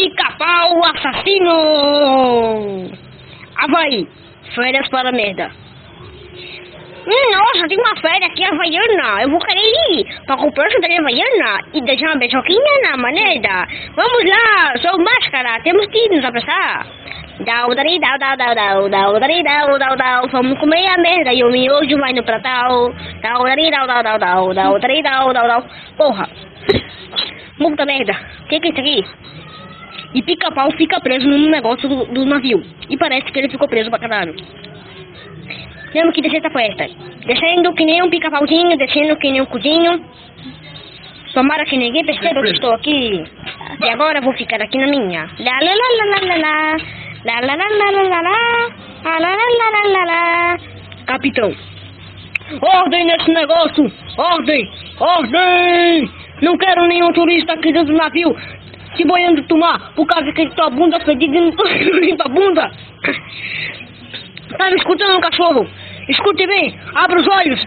Pica-pau assassino! Havaí, férias para a merda. Nossa, tem uma férias aqui havaiana. Eu vou querer ir para comprar sandália havaiana e deixar uma beijoquinha na maneda. Vamos lá, sou máscara, temos que nos abraçar. Dau. Vamos comer a merda e o miojo vai no pratão. Dau. Porra, muita merda. O que é isso aqui? E Pica-pau fica preso num negócio do navio. E parece que ele ficou preso pra caralho. Temos que descer essa festa. Descendo que nem um pica-pauzinho, descendo que nem um cudinho. Tomara que ninguém perceba que estou aqui. E agora vou ficar aqui na minha. Capitão. Ordem nesse negócio. Ordem. Não quero nenhum turista aqui dentro do navio se boiando tomar por causa que tua bunda fedida e não limpa a bunda. Tá me escutando, cachorro? Escute bem, abra os olhos,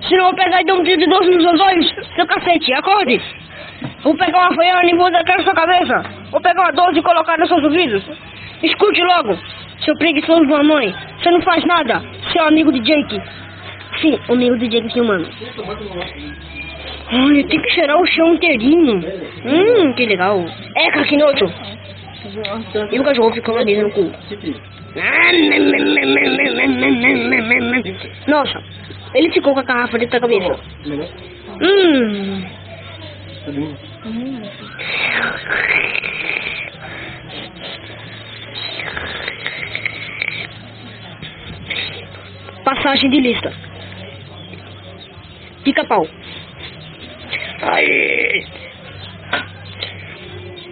senão eu vou pegar e dar um tiro de 12 nos seus olhos, seu cacete, acorde. Vou pegar uma faiana e vou dar na sua cabeça. Vou pegar uma 12 e colocar nos seus ouvidos. Escute logo, seu preguiçoso de uma mãe, você não faz nada, seu amigo de Jake. Sim, o amigo de Jake sim, mano. Olha, tem que cheirar o chão inteirinho. Que legal. Eca, que nojo. E o cachorro ficou lá dentro no cu. Nossa, ele ficou com a garrafa dentro da cabeça. Passagem de lista. Pica-pau.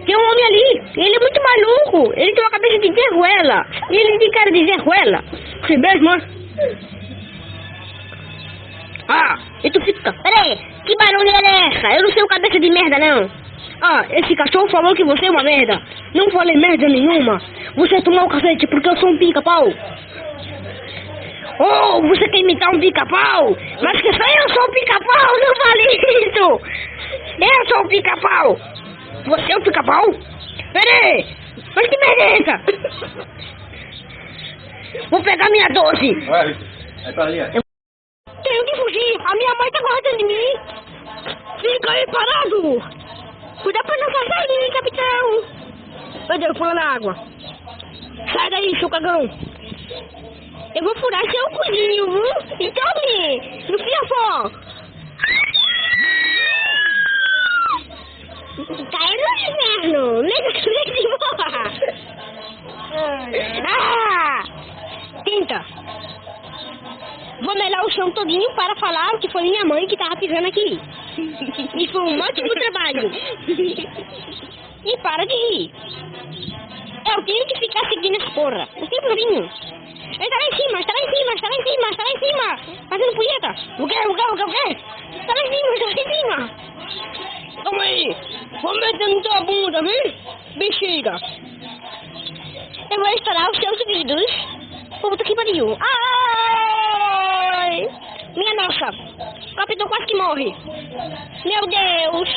Tem um homem ali, ele é muito maluco. Ele tem uma cabeça de zerruela. E ele tem cara de zerruela. Você mesmo, e tu fica... Peraí, que barulheira é essa? Eu não sei o cabeça de merda, não. Esse cachorro falou que você é uma merda. Não falei merda nenhuma. Você tomou um cacete porque eu sou um pica-pau. Você quer imitar um pica-pau? Mas que só eu sou um pica-pau, não vale isso. Eu sou um pica-pau. Você é um pica-pau? Peraí, mas que merda é essa? Vou pegar minha 12. Tenho que fugir, a minha mãe tá guardando de mim. Fica aí parado. Cuida pra não passar em mim, capitão. Meu Deus, pula na água. Sai daí, seu cagão. Eu vou furar seu cozinho, viu? Então, no fiafó. Caiu no inverno. Mega que de morra. Tenta. Vou melar o chão todinho para falar que foi minha mãe que tava pisando aqui. E foi um ótimo trabalho. E para de rir. Eu tenho que ficar seguindo essa porra. Não tem problema. Ele tá lá em cima. Fazendo punheta. O quê? Tá lá em cima. Calma aí. Vou meter na tua bunda, viu? Bexiga. Eu vou estourar os seus ouvidos. Puta que pariu. Ai! Minha nossa. O capitão quase que morre. Meu Deus.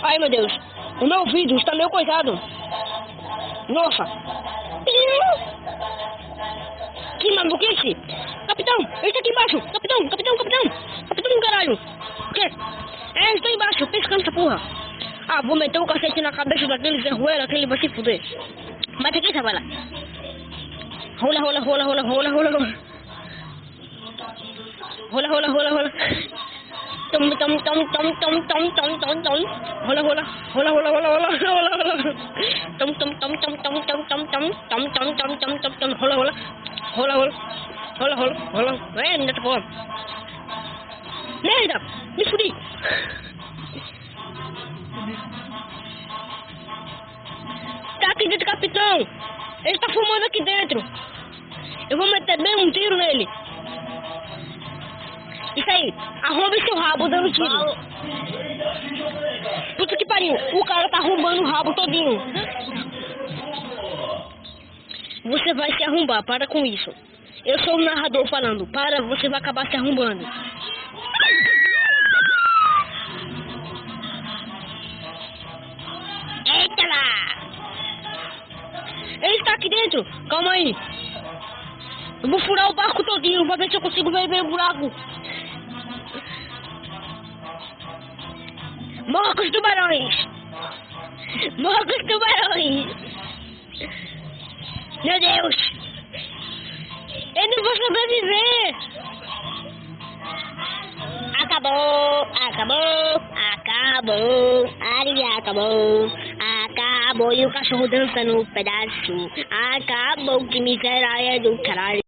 Ai, meu Deus. O meu ouvido está meio coisado. Nossa. Que maluquice! Capitão, ele tá aqui embaixo! Capitão, caralho! O quê? Ele tá embaixo, pescando essa porra! Vou meter um cacete na cabeça daquele Zé Ruela que ele vai se fuder! Bate aqui, Zavala! Rola! Rola! Nessa porra. Merda! Me fudi! Tá aqui dentro, capitão! Ele tá fumando aqui dentro! Eu vou meter bem um tiro nele! Isso aí! Arromba seu rabo dando tiro! Puta que pariu! O cara tá arrombando o rabo todinho! Você vai se arrombar, para com isso! Eu sou o narrador falando, você vai acabar se arrombando! Eita lá! dentro. Calma aí. Eu vou furar o barco todinho pra ver se eu consigo ver o buraco. Morra com os tubarões. Morra com os tubarões. Meu Deus. Eu não vou sobreviver. Acabou. Acabou. E o cachorro dançando no pedaço. Acabou, que miséria do caralho.